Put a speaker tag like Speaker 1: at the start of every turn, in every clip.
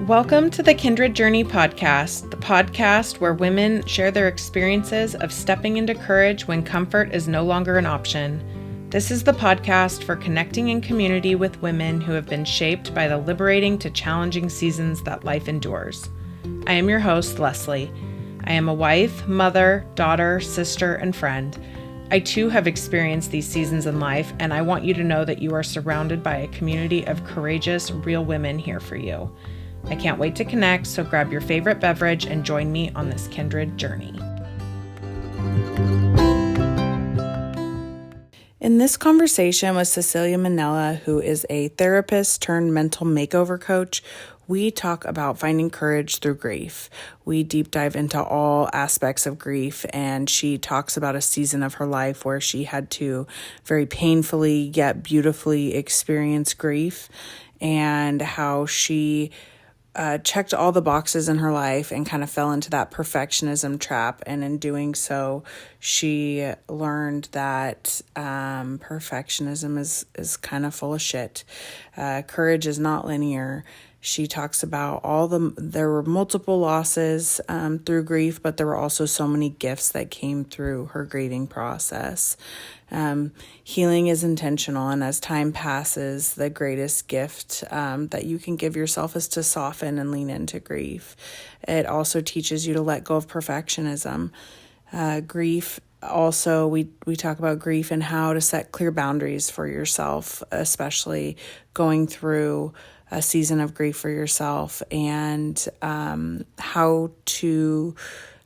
Speaker 1: Welcome to the Kindred Journey podcast, the podcast where women share their experiences of stepping into courage when comfort is no longer an option. This is the podcast for connecting in community with women who have been shaped by the liberating to challenging seasons that life endures. I am your host, Leslie. I am a wife, mother, daughter, sister, and friend. I too have experienced these seasons in life, and I want you to know that you are surrounded by a community of courageous, real women here for you. I can't wait to connect, so grab your favorite beverage and join me on this kindred journey. In this conversation with Cecilia Mannella, who is a therapist turned mental makeover coach, we talk about finding courage through grief. We deep dive into all aspects of grief, and she talks about a season of her life where she had to very painfully yet beautifully experience grief, and how she checked all the boxes in her life and kind of fell into that perfectionism trap. And in doing so, she learned that perfectionism is kind of full of shit. Courage is not linear. She talks about there were multiple losses through grief, but there were also so many gifts that came through her grieving process. Healing is intentional, and as time passes, the greatest gift that you can give yourself is to soften and lean into grief. It also teaches you to let go of perfectionism. Grief also, we talk about grief and how to set clear boundaries for yourself, especially going through a season of grief for yourself, and how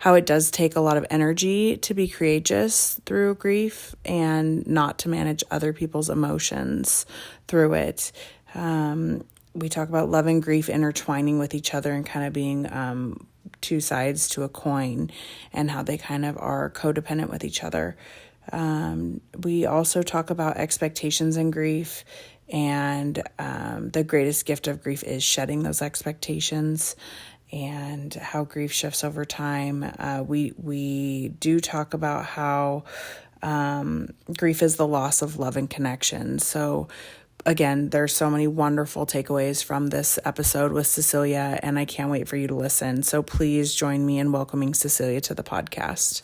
Speaker 1: it does take a lot of energy to be courageous through grief and not to manage other people's emotions through it. We talk about love and grief intertwining with each other and kind of being two sides to a coin, and how they kind of are codependent with each other. We also talk about expectations in grief, and the greatest gift of grief is shedding those expectations, and how grief shifts over time. We do talk about how grief is the loss of love and connection. So again, there's so many wonderful takeaways from this episode with Cecilia, and I can't wait for you to listen. So please join me in welcoming Cecilia to the podcast.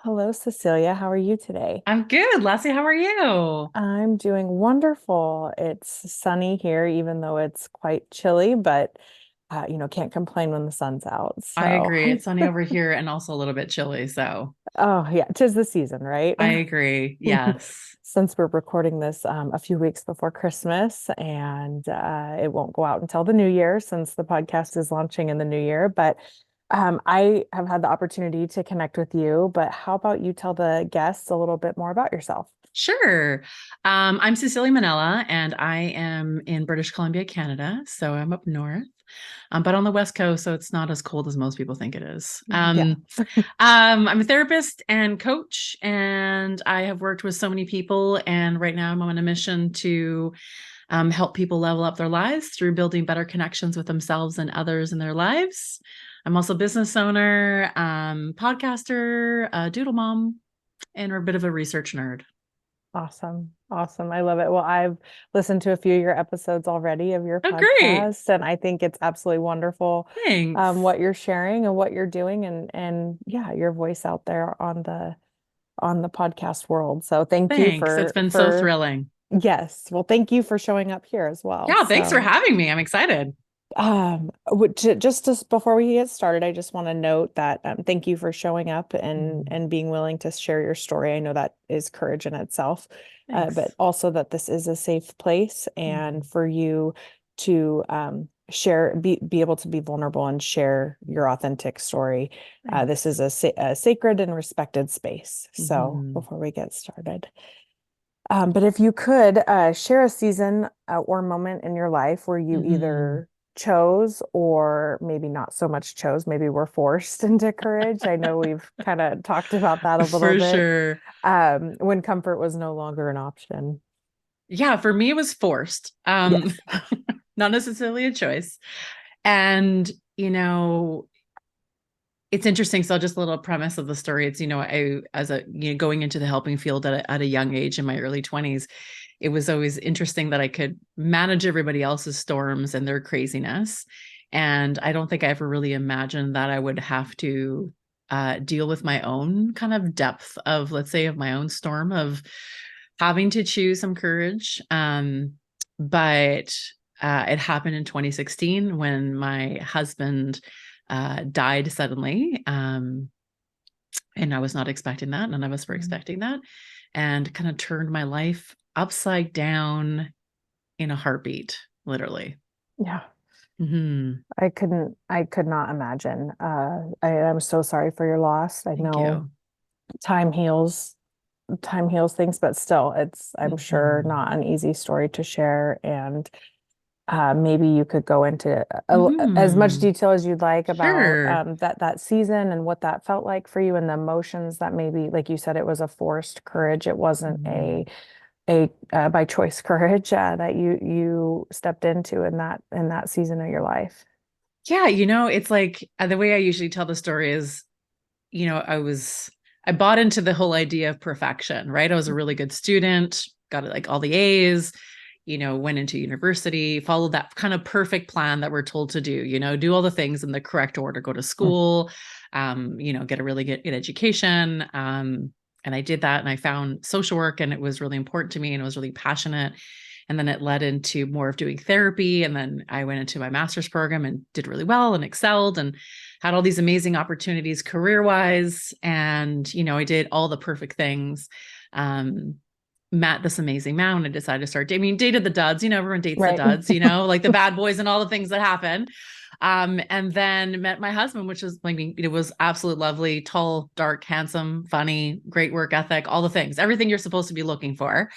Speaker 1: Hello, Cecilia. How are you today?
Speaker 2: I'm good. Lassie, how are you?
Speaker 1: I'm doing wonderful. It's sunny here, even though it's quite chilly, but can't complain when the sun's out.
Speaker 2: I
Speaker 1: So,
Speaker 2: agree. It's sunny over here and also a little bit chilly. So
Speaker 1: oh yeah, 'tis the season, right?
Speaker 2: I agree. Yes.
Speaker 1: Since we're recording this a few weeks before Christmas, and it won't go out until the new year, since the podcast is launching in the new year. But I have had the opportunity to connect with you. But how about you tell the guests a little bit more about yourself?
Speaker 2: Sure. I'm Cecilia Mannella, and I am in British Columbia, Canada. So I'm up north, but on the West Coast, so it's not as cold as most people think it is.
Speaker 1: Yeah.
Speaker 2: I'm a therapist and coach, and I have worked with so many people. And right now I'm on a mission to help people level up their lives through building better connections with themselves and others in their lives. I'm also a business owner, podcaster, doodle mom, and a bit of a research nerd.
Speaker 1: Awesome. Awesome. I love it. Well, I've listened to a few of your episodes already of your
Speaker 2: Oh, great.
Speaker 1: podcast, and I think it's absolutely wonderful
Speaker 2: Thanks.
Speaker 1: what you're sharing and what you're doing, and yeah, your voice out there on the podcast world. So thank you
Speaker 2: Thanks. It's
Speaker 1: for
Speaker 2: been so thrilling.
Speaker 1: yes. Well, thank you for showing up here as well.
Speaker 2: Yeah, thanks for
Speaker 1: So
Speaker 2: having me. I'm excited.
Speaker 1: just before we get started, I just want to note that thank you for showing up and
Speaker 2: Mhm.
Speaker 1: and being willing to share your story. I know that is courage in itself, but
Speaker 2: Thanks.
Speaker 1: also that this is a safe place, and
Speaker 2: Mhm.
Speaker 1: for you to be able to be vulnerable and share your authentic story. This
Speaker 2: Thanks.
Speaker 1: is a sacred and respected space. So
Speaker 2: Mhm.
Speaker 1: before we get started, but if you could share a season or moment in your life where you
Speaker 2: Mhm.
Speaker 1: either chose or maybe not so much chose, maybe were forced into courage. I know we've kind of talked about that a little
Speaker 2: For
Speaker 1: bit,
Speaker 2: sure.
Speaker 1: when comfort was no longer an option.
Speaker 2: Yeah, for me, it was forced.
Speaker 1: Yes.
Speaker 2: Not necessarily a choice. And, you know, it's interesting. So just a little premise of the story. It's, going into the helping field at a young age in my early 20s, it was always interesting that I could manage everybody else's storms and their craziness. And I don't think I ever really imagined that I would have to deal with my own kind of depth of, let's say, of my own storm of having to choose some courage. But it happened in 2016 when my husband died suddenly. And I was not expecting that. None of us were expecting that. And kind of turned my life upside down in a heartbeat, literally.
Speaker 3: Yeah.
Speaker 2: Mm-hmm.
Speaker 3: I could not imagine. I'm so sorry for your loss. I
Speaker 2: Thank
Speaker 3: know
Speaker 2: you.
Speaker 3: time heals, time heals things, but still, I'm sure,
Speaker 2: Mm-hmm.
Speaker 3: not an easy story to share. And maybe you could go into as much
Speaker 2: Mm-hmm.
Speaker 3: detail as you'd like about
Speaker 2: Sure.
Speaker 3: that season and what that felt like for you and the emotions that maybe, like you said, it was a forced courage. It wasn't
Speaker 2: Mm-hmm.
Speaker 3: a by choice courage that you stepped into in that season of your life.
Speaker 2: Yeah, it's like the way I usually tell the story is, I bought into the whole idea of perfection, right? I was a really good student, got like all the A's, went into university, followed that kind of perfect plan that we're told to do, do all the things in the correct order, go to school, get a really good education. And I did that and I found social work and it was really important to me and it was really passionate. And then it led into more of doing therapy. And then I went into my master's program and did really well and excelled and had all these amazing opportunities career wise. And, I did all the perfect things. Met this amazing man and I decided to start dating. I mean, dated the duds, everyone dates the
Speaker 3: Right.
Speaker 2: duds, like the bad boys and all the things that happen. And then met my husband, which was, I mean, it was absolutely lovely, tall, dark, handsome, funny, great work ethic, all the things, everything you're supposed to be looking for.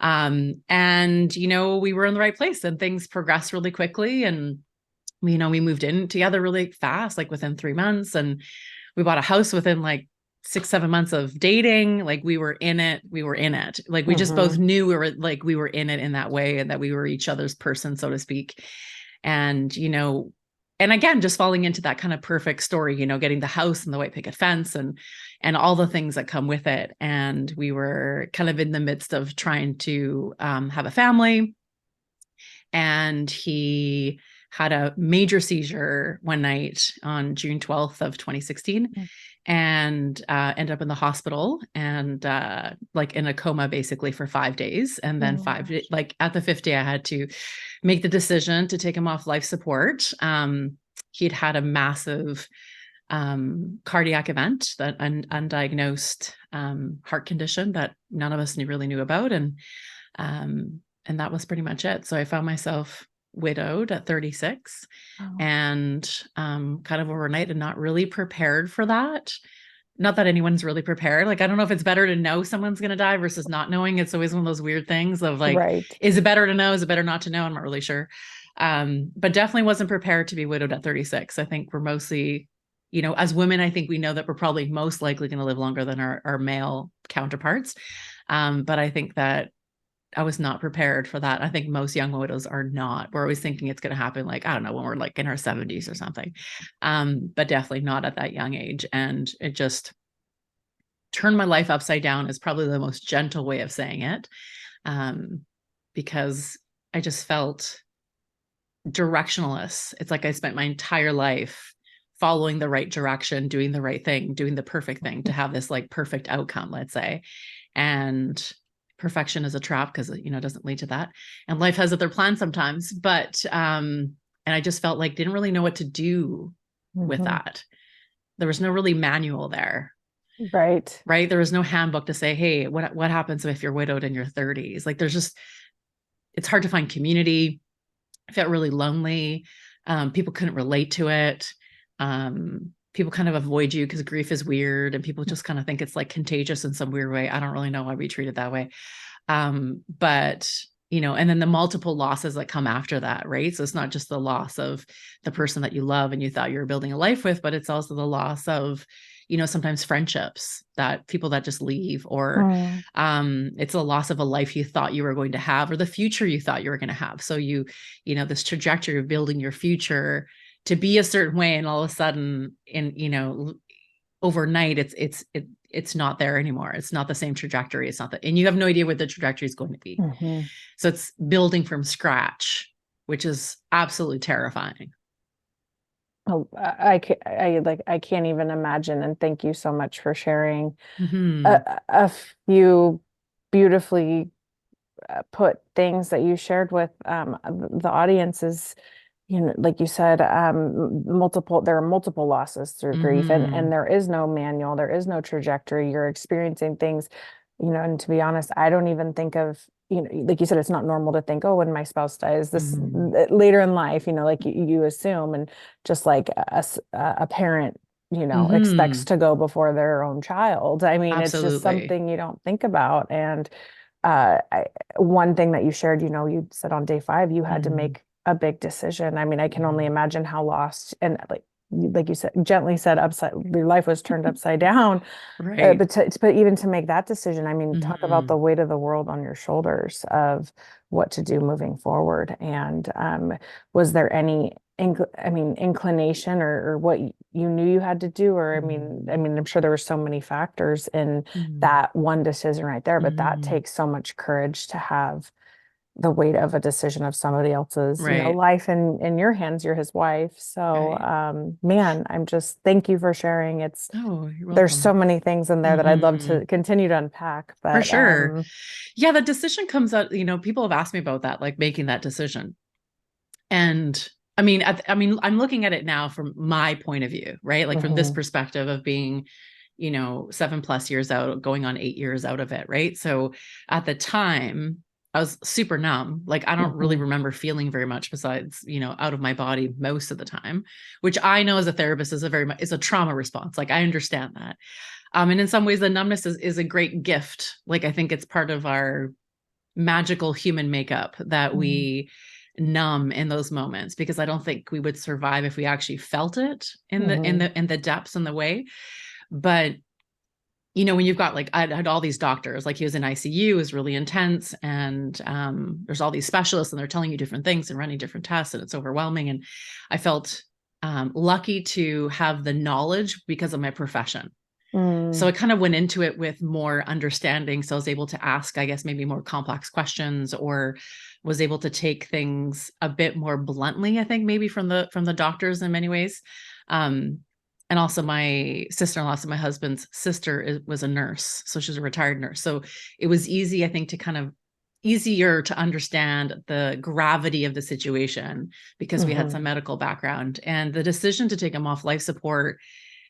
Speaker 2: And we were in the right place and things progressed really quickly. And we moved in together really fast, like within 3 months, and we bought a house within like 6, 7 months of dating. Like we were in it. We were in it. Like we just both
Speaker 3: Hmm.
Speaker 2: knew we were in it in that way and that we were each other's person, so to speak. And, and again, just falling into that kind of perfect story, getting the house and the white picket fence and all the things that come with it. And we were kind of in the midst of trying to have a family. And he had a major seizure one night on June 12th of 2016 and ended up in the hospital and like in a coma basically for 5 days. And then
Speaker 3: Oh, gosh.
Speaker 2: like at the 50, I had to make the decision to take him off life support. He'd had a massive cardiac event, that undiagnosed heart condition that none of us really knew about. And that was pretty much it. So I found myself widowed at 36
Speaker 3: Oh,
Speaker 2: and kind of overnight and not really prepared for that. Not that anyone's really prepared. Like, I don't know if it's better to know someone's going to die versus not knowing. It's always one of those weird things of like,
Speaker 3: right.
Speaker 2: is it better to know? Is it better not to know? I'm not really sure. But definitely wasn't prepared to be widowed at 36. I think we're mostly, as women, I think we know that we're probably most likely going to live longer than our male counterparts. But I think that I was not prepared for that. I think most young widows are not. We're always thinking it's going to happen, like, I don't know, when we're like in our 70s or something. But definitely not at that young age. And it just turned my life upside down is probably the most gentle way of saying it. Um, because I just felt directionless. It's like I spent my entire life following the right direction, doing the right thing, doing the perfect thing to have this like perfect outcome, let's say. And perfection is a trap because it doesn't lead to that. And life has other plans sometimes. But and I just felt like didn't really know what to do with
Speaker 3: Hmm.
Speaker 2: that. There was no really manual there.
Speaker 3: Right.
Speaker 2: Right. There was no handbook to say, hey, what happens if you're widowed in your 30s? Like there's just it's hard to find community. I felt really lonely. People couldn't relate to it. People kind of avoid you because grief is weird and people just kind of think it's like contagious in some weird way. I don't really know why we treat it that way. But and then the multiple losses that come after that, right? So it's not just the loss of the person that you love and you thought you were building a life with, but it's also the loss of, sometimes friendships that people that just leave, or
Speaker 3: Mm.
Speaker 2: it's a loss of a life you thought you were going to have, or the future you thought you were going to have. So this trajectory of building your future to be a certain way, and all of a sudden, overnight, it's not there anymore. It's not the same trajectory. It's not that, and you have no idea what the trajectory is going to be.
Speaker 3: Hmm.
Speaker 2: So it's building from scratch, which is absolutely terrifying.
Speaker 3: Oh, I can't even imagine. And thank you so much for sharing
Speaker 2: Hmm.
Speaker 3: a few beautifully put things that you shared with the audience. Is, like you said, there are multiple losses through grief, and
Speaker 2: Hmm.
Speaker 3: there is no manual, there is no trajectory. You're experiencing things, and to be honest, I don't even think of, like you said, it's not normal to think, oh, when my spouse dies, this
Speaker 2: Hmm.
Speaker 3: later in life, like you assume, and just like a parent, expects
Speaker 2: Hmm.
Speaker 3: to go before their own child. I mean, it's just
Speaker 2: Absolutely.
Speaker 3: something you don't think about. And uh, I, one thing that you shared, you said on day 5, you had to
Speaker 2: Hmm.
Speaker 3: make a big decision. I mean, I can only
Speaker 2: Hmm.
Speaker 3: imagine how lost, and like you said, gently said, upside, your life was turned upside down.
Speaker 2: Right.
Speaker 3: But even to make that decision, I mean, talk about the
Speaker 2: Hmm.
Speaker 3: weight of the world on your shoulders of what to do moving forward. And was there any inclination, or what you knew you had to do? Or I'm sure there were so many factors in
Speaker 2: Hmm.
Speaker 3: that one decision right there, but that
Speaker 2: Hmm.
Speaker 3: takes so much courage to have the weight of a decision of somebody else's,
Speaker 2: Right.
Speaker 3: life in your hands. You're his wife. So,
Speaker 2: Right.
Speaker 3: man, thank you for sharing.
Speaker 2: Oh, you're
Speaker 3: There's so
Speaker 2: welcome.
Speaker 3: many things in there that I'd love
Speaker 2: Hmm.
Speaker 3: to continue to unpack,
Speaker 2: For
Speaker 3: but,
Speaker 2: sure. Yeah, the decision comes out, people have asked me about that, like making that decision. And I'm looking at it now from my point of view, right? Like from this
Speaker 3: mhm,
Speaker 2: perspective of being, 7+ years out, going on 8 years out of it, right? So at the time, I was super numb. Like I don't really
Speaker 3: mhm,
Speaker 2: remember feeling very much besides, out of my body most of the time, which I know as a therapist is a trauma response. Like I understand that. And in some ways, the numbness is a great gift. Like I think it's part of our magical human makeup that
Speaker 3: mhm,
Speaker 2: we numb in those moments, because I don't think we would survive if we actually felt it
Speaker 3: mhm,
Speaker 2: in the depths and the way. But when you've got, like, I had all these doctors, like he was in ICU, it was really intense, and there's all these specialists and they're telling you different things and running different tests, and it's overwhelming. And I felt lucky to have the knowledge because of my profession. So I
Speaker 3: mm,
Speaker 2: kind of went into it with more understanding. So I was able to ask, I guess, maybe more complex questions, or was able to take things a bit more bluntly, I think, maybe from the doctors in many ways. Um, and also my sister-in-law, so my husband's sister was a nurse. So she's a retired nurse. So it was easy, I think, to kind of easier to understand the gravity of the situation because we had
Speaker 3: mhm,
Speaker 2: some medical background. And the decision to take him off life support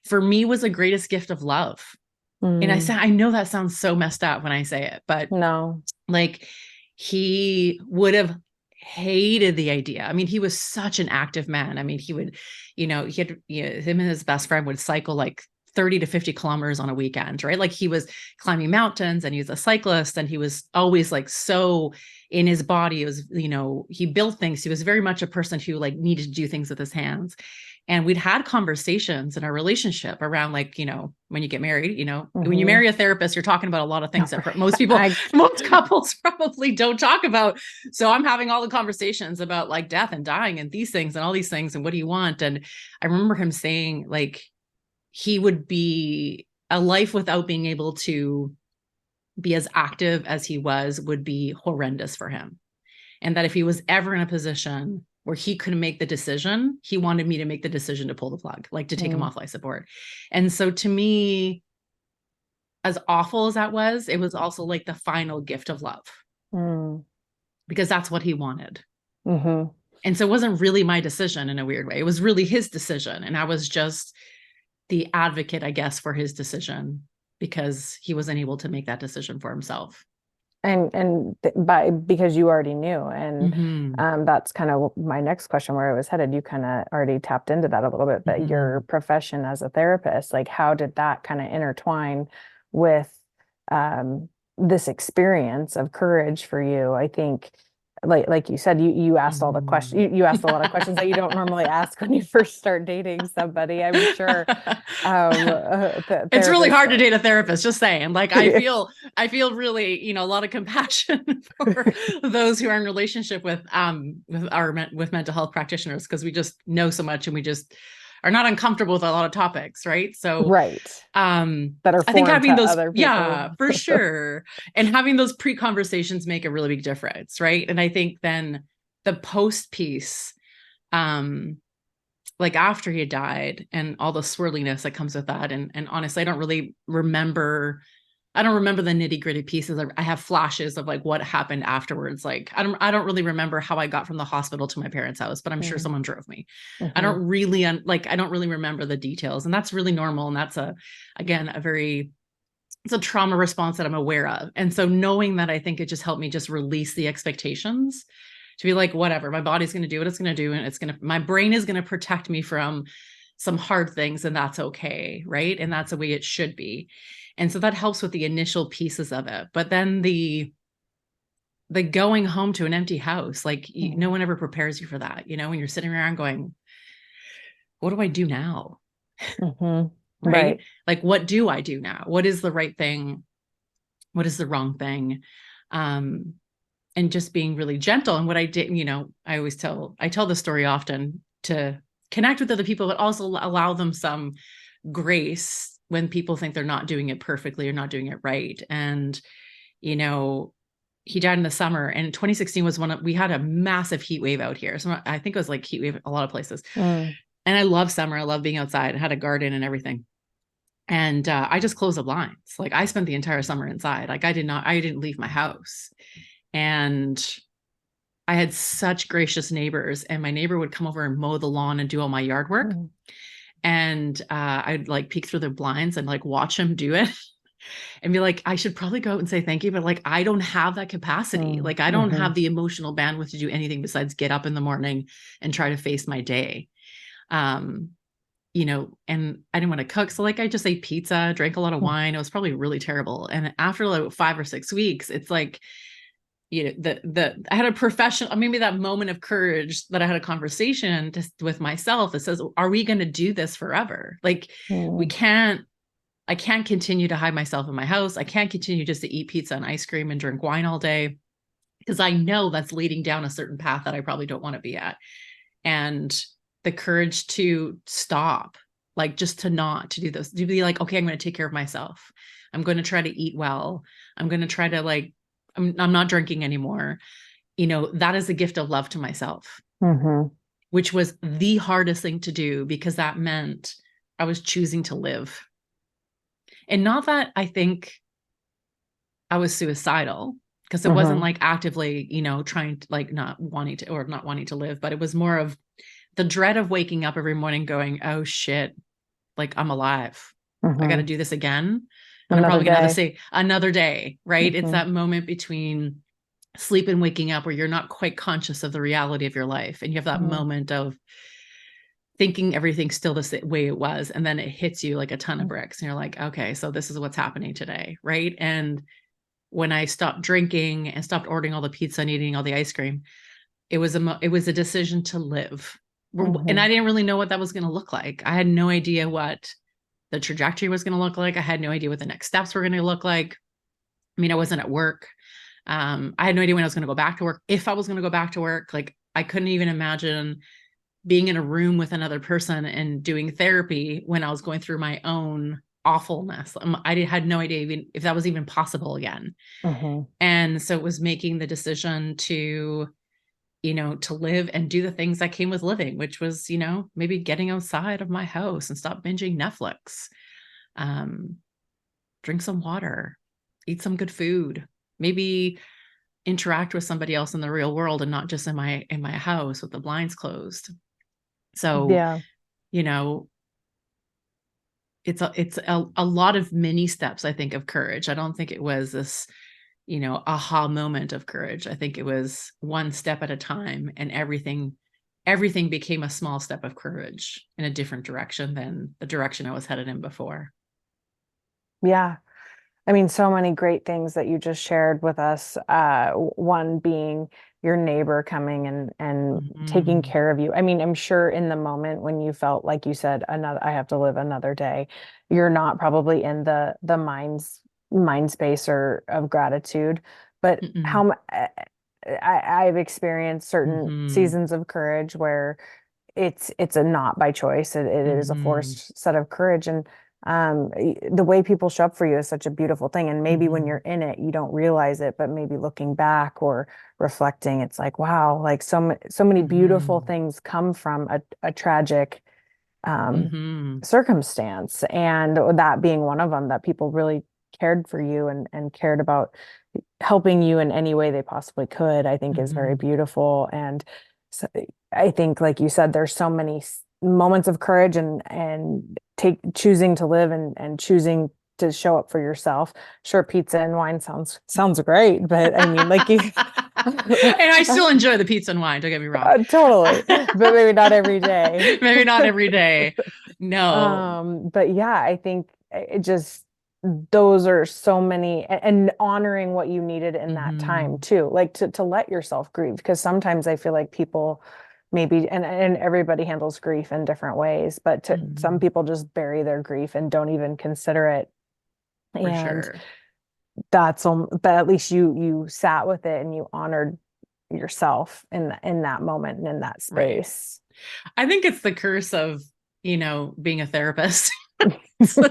Speaker 2: for me was the greatest gift of love. And
Speaker 3: mm,
Speaker 2: I know that sounds so messed up when I say it, but
Speaker 3: no,
Speaker 2: like he would have hated the idea. I mean, he was such an active man. I mean, he would, he had, him and his best friend would cycle like 30 to 50 kilometers on a weekend, right? Like he was climbing mountains, and he was a cyclist, and he was always like so in his body. It was, he built things. He was very much a person who like needed to do things with his hands. And we'd had conversations in our relationship around, like, when you get married, when you
Speaker 3: mhm.
Speaker 2: marry a therapist, you're talking about a lot of things that most people,
Speaker 3: I,
Speaker 2: most couples probably don't talk about. So I'm having all the conversations about like death and dying and these things and all these things and what do you want? And I remember him saying, like, he would be a life without being able to be as active as he was would be horrendous for him. And that if he was ever in a position where he couldn't make the decision, he wanted me to make the decision to pull the plug, like to take him
Speaker 3: mm,
Speaker 2: off life support. And so to me, as awful as that was, it was also like the final gift of love,
Speaker 3: mm,
Speaker 2: because that's what he wanted.
Speaker 3: mhm.
Speaker 2: And so it wasn't really my decision in a weird way. It was really his decision. And I was just the advocate, I guess, for his decision because he wasn't able to make that decision for himself.
Speaker 3: By because you already knew, and
Speaker 2: Mm-hmm.
Speaker 3: that's kind of my next question, where I was headed. You kind of already tapped into that a little bit, but your
Speaker 2: Mm-hmm.
Speaker 3: profession as a therapist, like, how did that kind of intertwine with this experience of courage for you? I think, like you said, you asked all the questions. You asked a lot of questions that you don't normally ask when you first start dating somebody. I'm sure the
Speaker 2: It's really
Speaker 3: therapist.
Speaker 2: hard to date a therapist, just saying. Like I feel really, a lot of compassion for those who are in relationship with mental health practitioners, because we just know so much and we just are not uncomfortable with a lot of topics, right? So
Speaker 3: Right. That are
Speaker 2: I think
Speaker 3: foreign to
Speaker 2: having those,
Speaker 3: other
Speaker 2: yeah,
Speaker 3: people.
Speaker 2: for sure. And having those pre-conversations make a really big difference, right? And I think then the post piece, um, like after he had died and all the swirliness that comes with that. And honestly, I don't remember the nitty gritty pieces. I have flashes of like what happened afterwards. Like I don't really remember how I got from the hospital to my parents' house, but I'm sure someone drove me. I don't really I don't really remember the details, and that's really normal. And that's it's a trauma response that I'm aware of. And so knowing that, I think it just helped me just release the expectations to be like, whatever, my body's going to do what it's going to do. And my brain is going to protect me from some hard things. And that's okay. Right. And that's the way it should be. And so that helps with the initial pieces of it. But then the going home to an empty house, like no one ever prepares you for that. When you're sitting around going, what do I do now? Right. Like, what do I do now? What is the right thing? What is the wrong thing? And just being really gentle. And what I did, I tell the story often to connect with other people, but also allow them some grace when people think they're not doing it perfectly or not doing it right. And, he died in the summer, and 2016 was we had a massive heat wave out here. So I think it was like heat wave a lot of places. And I love summer. I love being outside. I had a garden and everything. And I just closed the blinds. Like I spent the entire summer inside. Like I didn't leave my house. And I had such gracious neighbors, and my neighbor would come over and mow the lawn and do all my yard work. And I'd like peek through the blinds and like watch him do it and be like, I should probably go out and say thank you. But like, I don't have that capacity. Like I don't have the emotional bandwidth to do anything besides get up in the morning and try to face my day. And I didn't want to cook. So like, I just ate pizza, drank a lot of wine. It was probably really terrible. And after like 5 or 6 weeks, it's like, I had a professional, maybe that moment of courage that I had a conversation with myself that says, are we going to do this forever? Like I can't continue to hide myself in my house. I can't continue just to eat pizza and ice cream and drink wine all day, because I know that's leading down a certain path that I probably don't want to be at. And the courage to stop, like just to do this, to be like, okay, I'm going to take care of myself. I'm going to try to eat well. I'm going to try to I'm not drinking anymore. That is a gift of love to myself, which was the hardest thing to do, because that meant I was choosing to live. And not that I think I was suicidal, because it wasn't like actively, trying to not wanting to live, but it was more of the dread of waking up every morning going, oh shit, like I'm alive. I got to do this again. And I'm probably going to have to say another day, right? It's that moment between sleep and waking up where you're not quite conscious of the reality of your life. And you have that moment of thinking everything's still the way it was. And then it hits you like a ton of bricks. And you're like, okay, so this is what's happening today, right? And when I stopped drinking and stopped ordering all the pizza and eating all the ice cream, it was a decision to live. And I didn't really know what that was going to look like. I had no idea what the trajectory was going to look like. I had no idea what the next steps were going to look like. I mean, I wasn't at work. I had no idea when I was going to go back to work, if I was going to go back to work. Like I couldn't even imagine being in a room with another person and doing therapy when I was going through my own awfulness. I had no idea even if that was even possible again. And so it was making the decision to live and do the things that came with living, which was, maybe getting outside of my house and stop binging Netflix, drink some water, eat some good food, maybe interact with somebody else in the real world and not just in my house with the blinds closed. So, it's a lot of mini steps, I think, of courage. I don't think it was this aha moment of courage. I think it was one step at a time, and everything became a small step of courage in a different direction than the direction I was headed in before.
Speaker 3: Yeah. I mean, so many great things that you just shared with us. One being your neighbor coming and taking care of you. I mean, I'm sure in the moment when you felt like you said, I have to live another day, you're not probably in the mind space or of gratitude, but I've experienced certain seasons of courage where it's a not by choice. It is a forced set of courage. And the way people show up for you is such a beautiful thing. And maybe when you're in it, you don't realize it, but maybe looking back or reflecting, it's like, wow, like so many beautiful things come from a tragic
Speaker 2: Mm-hmm.
Speaker 3: circumstance, and that being one of them, that people really cared for you and cared about helping you in any way they possibly could, I think is very
Speaker 2: Mm-hmm.
Speaker 3: beautiful. And so, I think, like you said, there's so many moments of courage and choosing to live and choosing to show up for yourself. Sure, pizza and wine sounds great, but I mean, like you,
Speaker 2: And I still enjoy the pizza and wine, don't get me wrong.
Speaker 3: totally, but maybe not every day.
Speaker 2: Maybe not every day. No.
Speaker 3: But yeah, I think it just, those are so many, and honoring what you needed in that time
Speaker 2: Mm-hmm.
Speaker 3: too, like to let yourself grieve, because sometimes I feel like people maybe, and everybody handles grief in different ways, but some
Speaker 2: Mm-hmm.
Speaker 3: people just bury their grief and don't even consider it.
Speaker 2: For
Speaker 3: And
Speaker 2: sure.
Speaker 3: but at least you sat with it and you honored yourself in that moment and in that
Speaker 2: Right.
Speaker 3: space.
Speaker 2: I think it's the curse of, being a therapist. So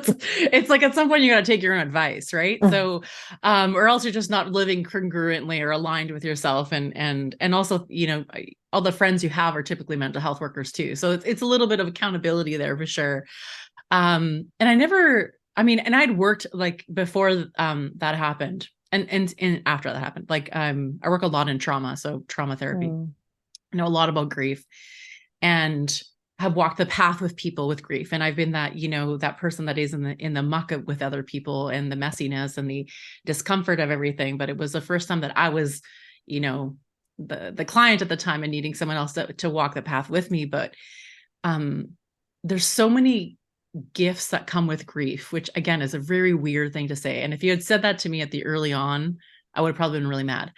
Speaker 2: it's like at some point you got to take your own advice, right? So, or else you're just not living congruently or aligned with yourself, and also, all the friends you have are typically mental health workers too. So it's a little bit of accountability there for sure. And and I'd worked like before that happened, and after that happened, like I work a lot in trauma, so trauma therapy.
Speaker 3: Mm.
Speaker 2: I know a lot about grief, and have walked the path with people with grief, and I've been that that person that is in the muck with other people and the messiness and the discomfort of everything. But it was the first time that I was you know the client at the time and needing someone else to walk the path with me. But um there's so many gifts that come with grief, which again is a very weird thing to say. And if you had said that to me at the early on, I would have probably been really mad.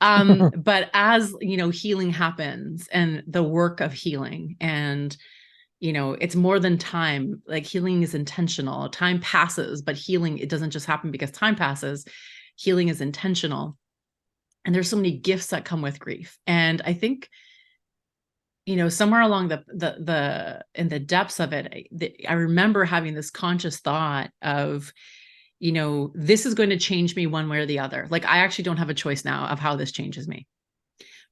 Speaker 2: But as healing happens and the work of healing, and it's more than time. Like healing is intentional. Time passes, but healing, it doesn't just happen because time passes. Healing is intentional. And there's so many gifts that come with grief. And I think somewhere along the in the depths of it, I remember having this conscious thought of, this is going to change me one way or the other. Like I actually don't have a choice now of how this changes me.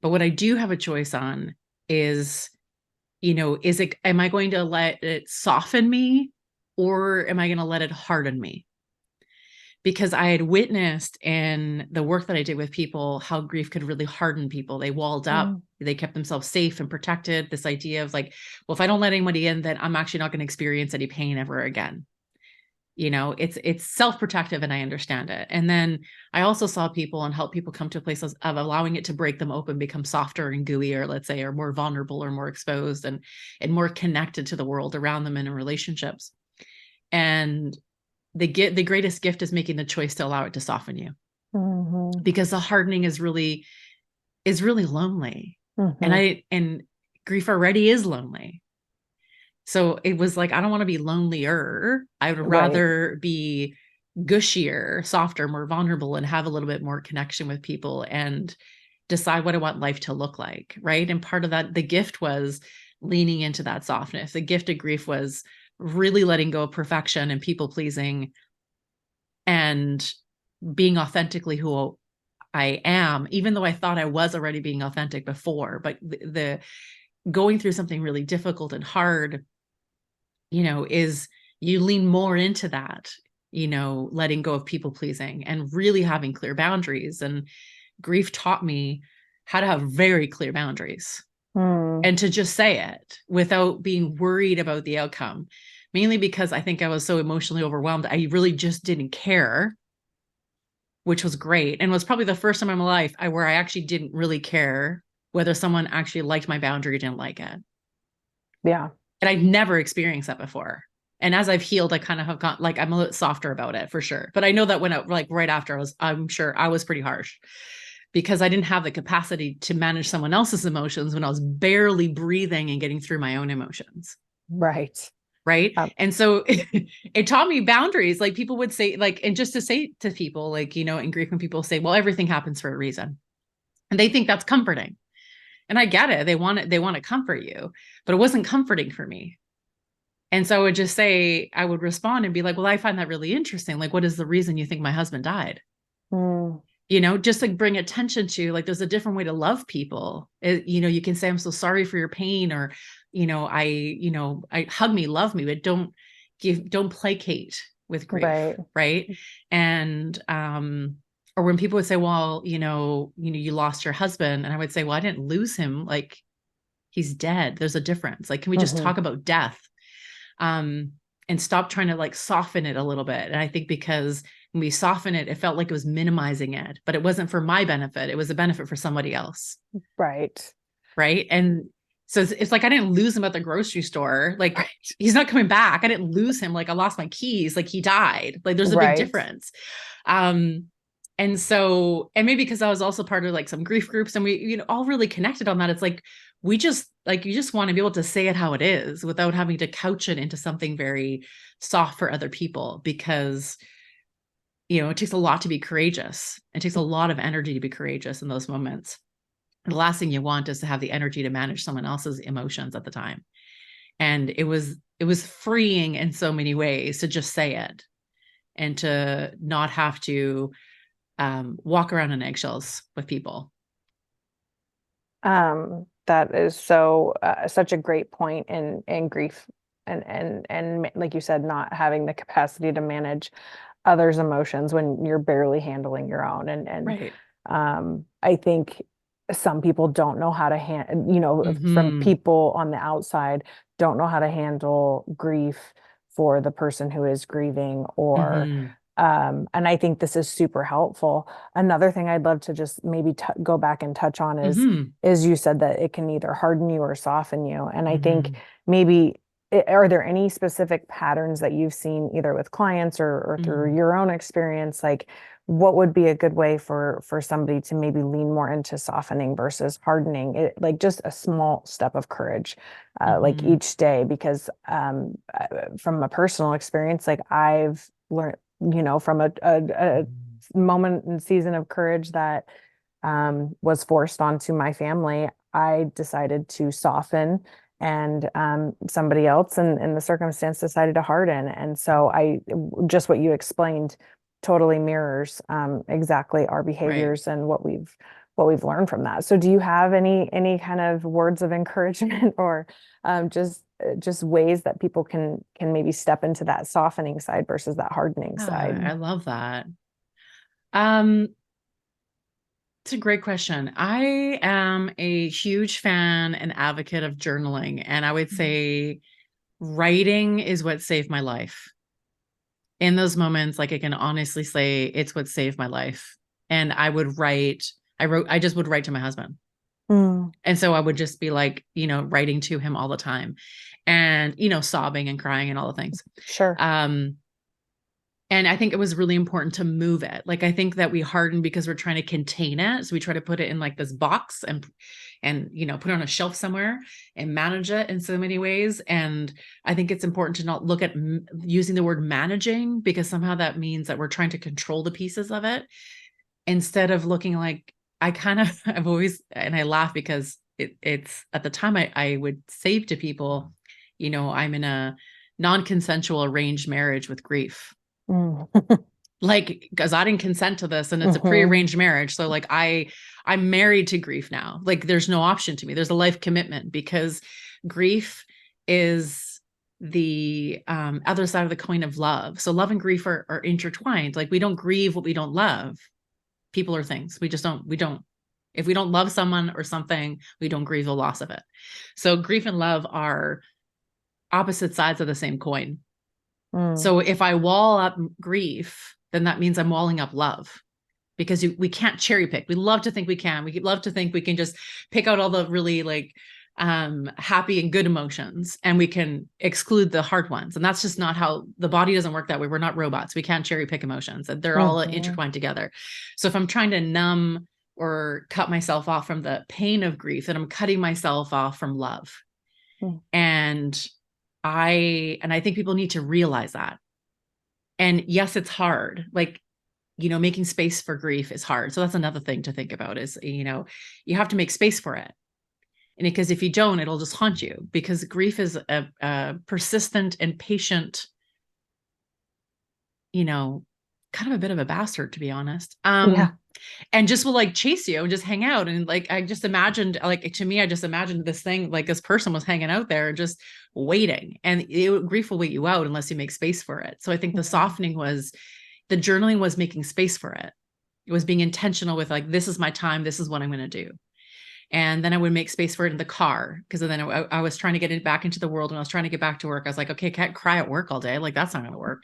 Speaker 2: But what I do have a choice on is, am I going to let it soften me, or am I going to let it harden me? Because I had witnessed in the work that I did with people how grief could really harden people. They walled up,
Speaker 3: Mm.
Speaker 2: they kept themselves safe and protected. This idea of like, well, if I don't let anybody in, then I'm actually not going to experience any pain ever again. It's self-protective, and I understand it. And then I also saw people and help people come to a place of allowing it to break them open, become softer and gooier, let's say, or more vulnerable or more exposed and more connected to the world around them and in relationships. And the greatest gift is making the choice to allow it to soften you,
Speaker 3: Mhm.
Speaker 2: because the hardening is really lonely.
Speaker 3: Mhm.
Speaker 2: And grief already is lonely. So it was like, I don't want to be lonelier. I would
Speaker 3: Right.
Speaker 2: rather be gushier, softer, more vulnerable, and have a little bit more connection with people and decide what I want life to look like. Right. And part of that, the gift was leaning into that softness. The gift of grief was really letting go of perfection and people pleasing and being authentically who I am, even though I thought I was already being authentic before. But the going through something really difficult and hard, is you lean more into that, letting go of people pleasing and really having clear boundaries. And grief taught me how to have very clear boundaries
Speaker 3: Mm.
Speaker 2: and to just say it without being worried about the outcome. Mainly because I think I was so emotionally overwhelmed. I really just didn't care, which was great. And was probably the first time in my life where I actually didn't really care whether someone actually liked my boundary or didn't like it.
Speaker 3: Yeah.
Speaker 2: And I'd never experienced that before. And as I've healed, I kind of have got like, I'm a little softer about it for sure. But I know that when like right after I'm sure I was pretty harsh because I didn't have the capacity to manage someone else's emotions when I was barely breathing and getting through my own emotions.
Speaker 3: Right.
Speaker 2: Right. And so it taught me boundaries. Like people would say, like, and just to say to people, like, in grief, when people say, well, everything happens for a reason. And they think that's comforting. And I get it. They want to comfort you, but it wasn't comforting for me. And so I would just say, I would respond and be like, well, I find that really interesting. Like, what is the reason you think my husband died?
Speaker 3: Mm.
Speaker 2: just like bring attention to, like, there's a different way to love people. You can say, I'm so sorry for your pain, or, I hug me, love me, but don't placate with grief.
Speaker 3: Right.
Speaker 2: Right. And, or when people would say, well, you lost your husband. And I would say, well, I didn't lose him. Like, he's dead. There's a difference. Like, can we just talk about death? And stop trying to like soften it a little bit. And I think because when we soften it, it felt like it was minimizing it, but it wasn't for my benefit. It was a benefit for somebody else.
Speaker 3: Right.
Speaker 2: Right. And so it's like, I didn't lose him at the grocery store. Like, he's not coming back. I didn't lose him. Like, I lost my keys. Like, he died. Like, there's a big difference. And so, and maybe because I was also part of like some grief groups, and we, all really connected on that. It's like, you just want to be able to say it how it is without having to couch it into something very soft for other people, because, it takes a lot to be courageous. It takes a lot of energy to be courageous in those moments. The last thing you want is to have the energy to manage someone else's emotions at the time. And it was freeing in so many ways to just say it, and to not have to walk around on eggshells with people.
Speaker 3: That is so such a great point in grief, and like you said, not having the capacity to manage others' emotions when you're barely handling your own. And
Speaker 2: Right.
Speaker 3: I think some people don't know how to from people on the outside, don't know how to handle grief for the person who is grieving, or and I think this is super helpful. Another thing I'd love to just maybe go back and touch on is you said that it can either harden you or soften you. And I think maybe, are there any specific patterns that you've seen either with clients or through your own experience? Like, what would be a good way for somebody to maybe lean more into softening versus hardening it, like just a small step of courage, like each day? Because from a personal experience, like I've learned, from a moment and season of courage that was forced onto my family, I decided to soften, and somebody else in the circumstance decided to harden. And so just what you explained totally mirrors exactly our behaviors and what we've learned from that. So do you have any kind of words of encouragement, or just ways that people can maybe step into that softening side versus that hardening side?
Speaker 2: I love that. It's a great question. I am a huge fan and advocate of journaling, and I would say writing is what saved my life. In those moments, like, I can honestly say it's what saved my life. And I just would write to my husband. And so I would just be like, writing to him all the time, and, sobbing and crying and all the things.
Speaker 3: Sure.
Speaker 2: And I think it was really important to move it. Like, I think that we harden because we're trying to contain it. So we try to put it in like this box and put it on a shelf somewhere and manage it in so many ways. And I think it's important to not look at using the word managing, because somehow that means that we're trying to control the pieces of it, instead of looking like, I've always, and I laugh because it's at the time I would say to people, I'm in a non-consensual arranged marriage with grief. Like, because I didn't consent to this, and it's a prearranged marriage. So like, I'm married to grief now. Like, there's no option to me. There's a life commitment, because grief is the other side of the coin of love. So love and grief are intertwined. Like, we don't grieve what we don't love, people or things. We don't, if we don't love someone or something, we don't grieve the loss of it. So grief and love are opposite sides of the same coin. So if I wall up grief, then that means I'm walling up love, because we can't cherry pick. We love to think we can. We love to think we can just pick out all the really like happy and good emotions, and we can exclude the hard ones. And that's just not how the body doesn't work that way. We're not robots. We can't cherry pick emotions. They're all intertwined together. So if I'm trying to numb or cut myself off from the pain of grief, then I'm cutting myself off from love. And I think people need to realize that. And yes, it's hard. Like, making space for grief is hard. So that's another thing to think about is, you have to make space for it. And because if you don't, it'll just haunt you, because grief is a persistent and patient, kind of a bit of a bastard, to be honest. and just will like chase you and just hang out. And like, I just imagined, like, to me, I just imagined this thing, like this person was hanging out there just waiting, and grief will wait you out unless you make space for it. So I think the softening was, the journaling was making space for it. It was being intentional with like, this is my time. This is what I'm going to do. And then I would make space for it in the car. Cause then I was trying to get it back into the world. When I was trying to get back to work, I was like, okay, I can't cry at work all day. Like, that's not going to work.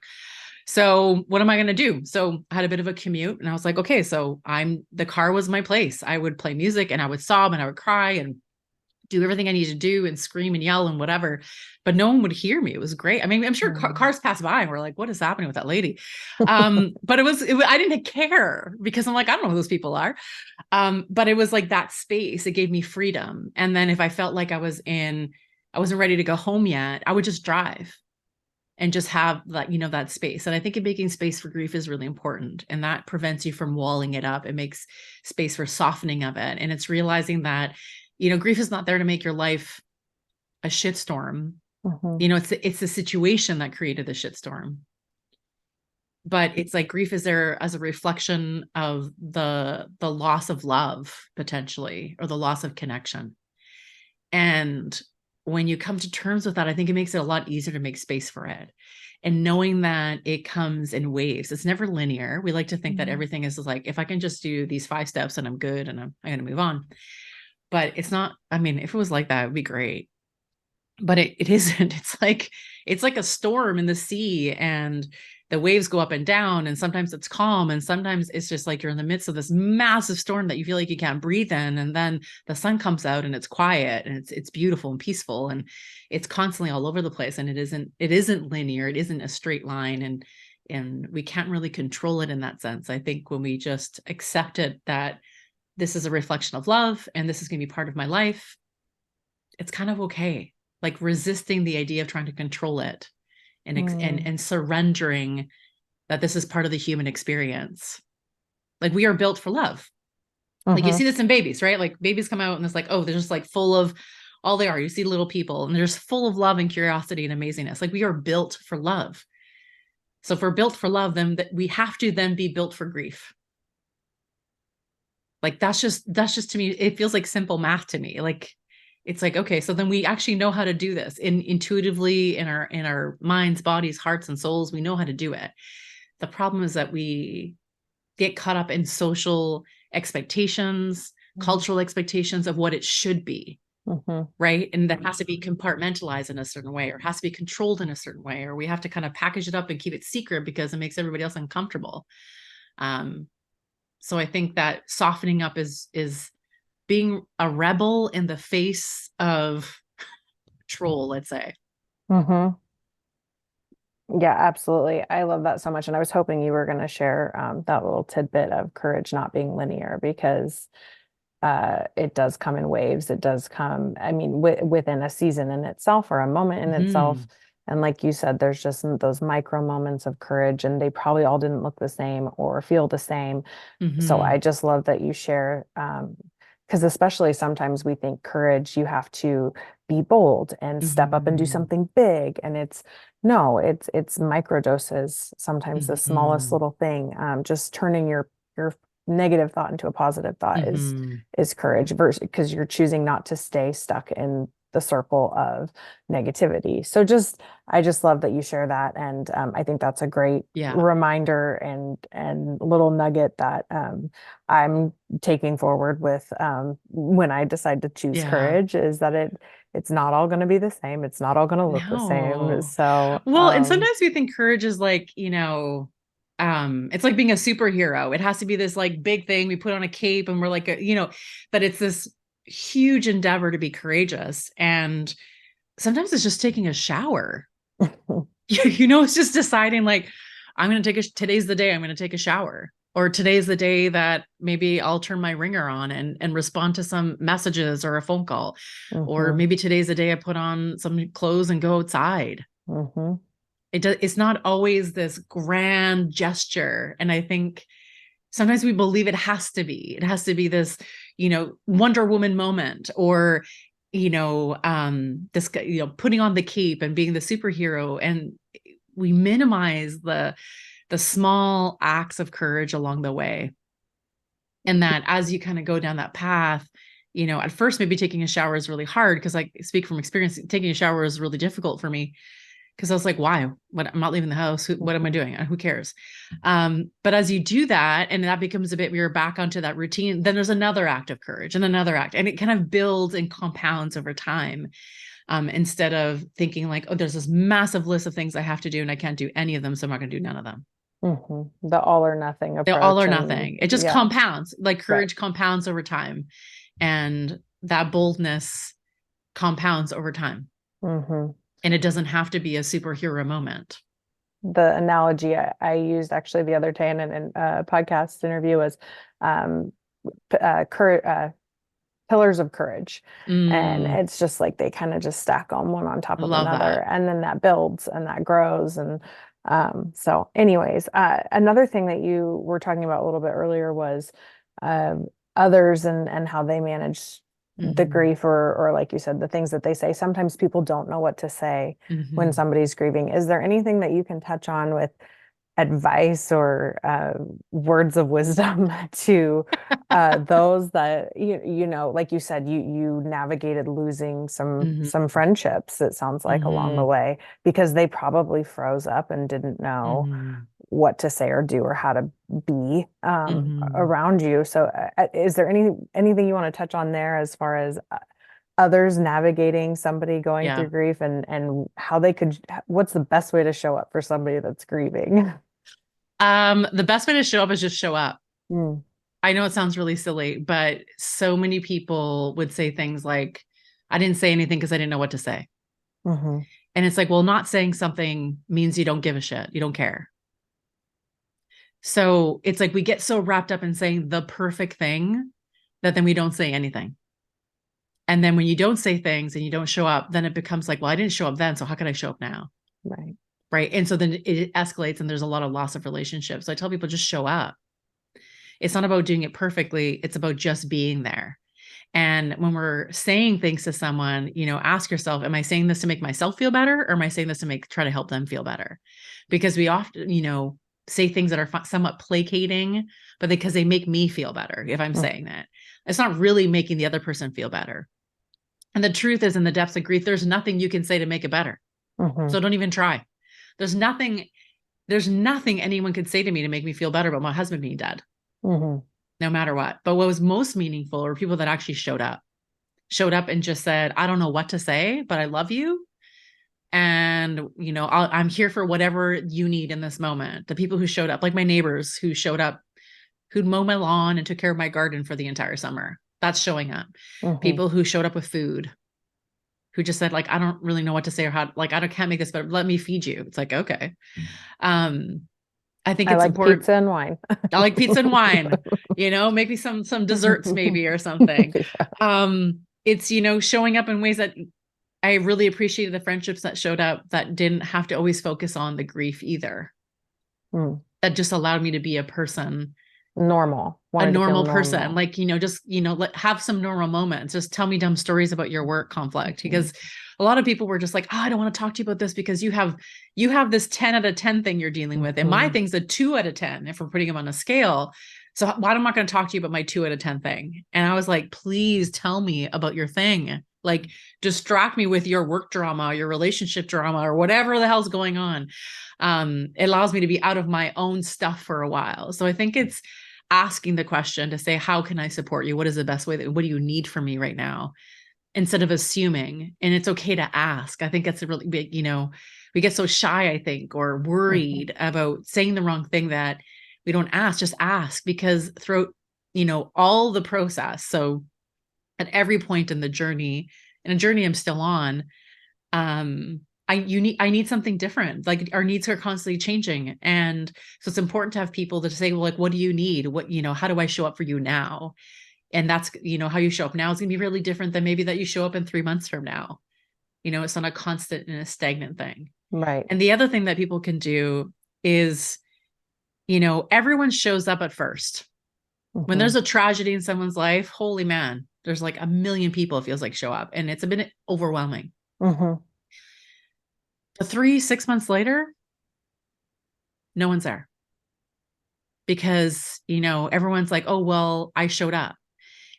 Speaker 2: So what am I going to do? So I had a bit of a commute, and I was like, okay, so the car was my place. I would play music and I would sob and I would cry and do everything I needed to do and scream and yell and whatever, but no one would hear me. It was great. I mean, I'm sure cars pass by and we're like, what is happening with that lady? But I didn't care, because I'm like, I don't know who those people are. But it was like that space, it gave me freedom. And then if I felt like I wasn't ready to go home yet, I would just drive and just have that, that space. And I think making space for grief is really important. And that prevents you from walling it up. It makes space for softening of it. And it's realizing that, grief is not there to make your life a shitstorm. It's the situation that created the shitstorm. But it's like, grief is there as a reflection of the loss of love, potentially, or the loss of connection. And when you come to terms with that, I think it makes it a lot easier to make space for it. And knowing that it comes in waves, it's never linear. We like to think that everything is like, if I can just do these 5 steps and I'm good and I'm going to move on. But it's not, I mean, if it was like that, it would be great. But it isn't. It's like a storm in the sea, and the waves go up and down, and sometimes it's calm, and sometimes it's just like you're in the midst of this massive storm that you feel like you can't breathe in, and then the sun comes out and it's quiet and it's beautiful and peaceful, and it's constantly all over the place, and it isn't linear. It isn't a straight line, and we can't really control it in that sense. I think when we just accept it, that this is a reflection of love and this is going to be part of my life, it's kind of okay. Like resisting the idea of trying to control it, and surrendering that this is part of the human experience. Like, we are built for love. Like, you see this in babies, right? Like, babies come out and it's like, oh, they're just like full of, all they are, you see little people and they're just full of love and curiosity and amazingness. Like, we are built for love. So if we're built for love, then we have to then be built for grief. Like, that's just to me, it feels like simple math to me. Like, it's like, okay, so then we actually know how to do this intuitively in our minds, bodies, hearts, and souls. We know how to do it. The problem is that we get caught up in social expectations, cultural expectations of what it should be. Right. And that has to be compartmentalized in a certain way, or has to be controlled in a certain way, or we have to kind of package it up and keep it secret because it makes everybody else uncomfortable. So I think that softening up is being a rebel in the face of control, let's say.
Speaker 3: Yeah, absolutely. I love that so much. And I was hoping you were going to share that little tidbit of courage not being linear, because it does come in waves. It does come, I mean, within a season in itself, or a moment in itself. And like you said, there's just those micro moments of courage, and they probably all didn't look the same or feel the same. So I just love that you share, because especially sometimes we think courage, you have to be bold and step up and do something big. And it's micro doses. Sometimes the smallest little thing, just turning your negative thought into a positive thought is courage, versus because you're choosing not to stay stuck in the circle of negativity. So I just love that you share that. And I think that's a great reminder and little nugget that I'm taking forward with when I decide to choose courage, is that it's not all going to be the same. It's not all going to look the same. So,
Speaker 2: well, and sometimes we think courage is like, it's like being a superhero. It has to be this like big thing. We put on a cape and we're like, but it's this huge endeavor to be courageous. And sometimes it's just taking a shower. It's just deciding like, today's the day I'm going to take a shower, or today's the day that maybe I'll turn my ringer on and respond to some messages or a phone call, or maybe today's the day I put on some clothes and go outside. It's not always this grand gesture. And I think sometimes we believe it has to be this, Wonder Woman moment, or, this, putting on the cape and being the superhero. And we minimize the small acts of courage along the way. And that as you kind of go down that path, at first maybe taking a shower is really hard, because I speak from experience, taking a shower is really difficult for me, because I was like, why? What? I'm not leaving the house. What am I doing? Who cares? But as you do that, and that becomes a bit, you're back onto that routine, then there's another act of courage and another act, and it kind of builds and compounds over time. Instead of thinking like, oh, there's this massive list of things I have to do and I can't do any of them, so I'm not going to do none of them.
Speaker 3: The all or nothing
Speaker 2: They're all
Speaker 3: approach.
Speaker 2: or nothing. It just compounds, like courage compounds over time. And that boldness compounds over time. And it doesn't have to be a superhero moment.
Speaker 3: The analogy I used actually the other day in a podcast interview was pillars of courage. And it's just like they kind of just stack on one on top of another. And then that builds and that grows. And so anyways, another thing that you were talking about a little bit earlier was others and how they manage the grief, or like you said, the things that they say. Sometimes people don't know what to say when somebody's grieving. Is there anything that you can touch on with advice or words of wisdom to those that like you said, you navigated losing some friendships, it sounds like, along the way, because they probably froze up and didn't know what to say or do or how to be around you. So is there anything you want to touch on there as far as others navigating somebody going through grief, and how what's the best way to show up for somebody that's grieving?
Speaker 2: The best way to show up is just show up. I know it sounds really silly, but so many people would say things like, I didn't say anything because I didn't know what to say. And it's like, well, not saying something means you don't give a shit. You don't care. So it's like we get so wrapped up in saying the perfect thing that then we don't say anything. And then when you don't say things and you don't show up, then it becomes like, well, I didn't show up then, so how can I show up now? Right. And so then it escalates and there's a lot of loss of relationships. So I tell people, just show up. It's not about doing it perfectly. It's about just being there. And when we're saying things to someone, ask yourself, am I saying this to make myself feel better? Or am I saying this to try to help them feel better? Because we often, say things that are somewhat placating, but because they make me feel better. If I'm saying that, it's not really making the other person feel better. And the truth is, in the depths of grief, there's nothing you can say to make it better. So don't even try. There's nothing anyone could say to me to make me feel better about my husband being dead, no matter what. But what was most meaningful were people that actually showed up and just said, I don't know what to say, but I love you. And, I'm here for whatever you need in this moment. The people who showed up, like my neighbors who showed up, who'd mow my lawn and took care of my garden for the entire summer. That's showing up. People who showed up with food, who just said, like, I don't really know what to say or how, like, can't make this better. Let me feed you. It's like, okay. I think it's important.
Speaker 3: Pizza and wine.
Speaker 2: I like pizza and wine, maybe some desserts maybe or something. It's, showing up in ways that I really appreciated the friendships that showed up that didn't have to always focus on the grief either. That just allowed me to be a person. A normal person, like, just, have some normal moments. Just tell me dumb stories about your work conflict, because a lot of people were just like, oh, I don't want to talk to you about this because you have this 10 out of 10 thing you're dealing with. And my thing's a 2 out of 10 if we're putting them on a scale. So why am I going to talk to you about my 2 out of 10 thing? And I was like, please tell me about your thing. Like, distract me with your work drama, your relationship drama, or whatever the hell's going on. It allows me to be out of my own stuff for a while. So I think it's asking the question to say, how can I support you? What is the best way? What do you need from me right now? Instead of assuming. And it's okay to ask. I think that's a really big, we get so shy, I think, or worried about saying the wrong thing that we don't ask. Just ask, because throughout, all the process. So at every point in the journey, and a journey I'm still on, I need something different. Like, our needs are constantly changing. And so it's important to have people to say, well, like, what do you need? What, how do I show up for you now? And that's, how you show up now is going to be really different than maybe that you show up in 3 months from now. It's not a constant and a stagnant thing.
Speaker 3: Right.
Speaker 2: And the other thing that people can do is, everyone shows up at first. When there's a tragedy in someone's life, holy man, there's like a million people, it feels like, show up, and it's a bit overwhelming. 3-6 months later, no one's there. because, everyone's like, oh, well, I showed up.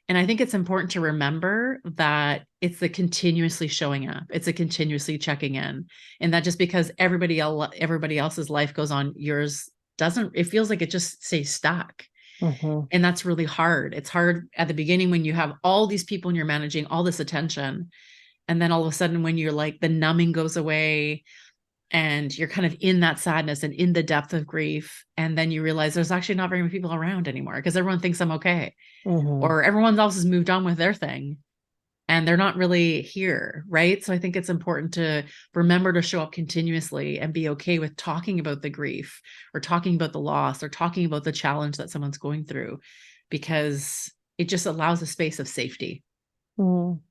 Speaker 2: And I think it's important to remember that it's the continuously showing up. It's a continuously checking in. And that just because everybody else's life goes on, yours doesn't, it feels like it just stays stuck.
Speaker 3: Mhm.
Speaker 2: And that's really hard. It's hard at the beginning when you have all these people and you're managing all this attention. And then all of a sudden, when you're like, the numbing goes away and you're kind of in that sadness and in the depth of grief. And then you realize there's actually not very many people around anymore because everyone thinks I'm okay,
Speaker 3: Mhm.
Speaker 2: or everyone else has moved on with their thing and they're not really here. Right. So I think it's important to remember to show up continuously and be okay with talking about the grief or talking about the loss or talking about the challenge that someone's going through, because it just allows a space of safety.
Speaker 3: Mm.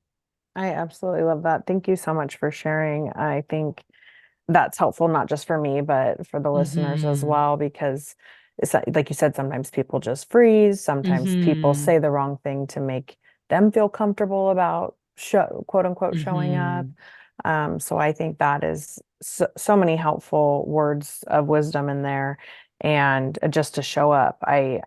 Speaker 3: I absolutely love that. Thank you so much for sharing. I think that's helpful, not just for me, but for the listeners as
Speaker 2: Mm-hmm.
Speaker 3: well, because it's like you said, sometimes people just freeze. Sometimes people
Speaker 2: Mm-hmm.
Speaker 3: say the wrong thing to make them feel comfortable about quote unquote showing up.
Speaker 2: Mm-hmm.
Speaker 3: So I think that is so many helpful words of wisdom in there. And just to show up, I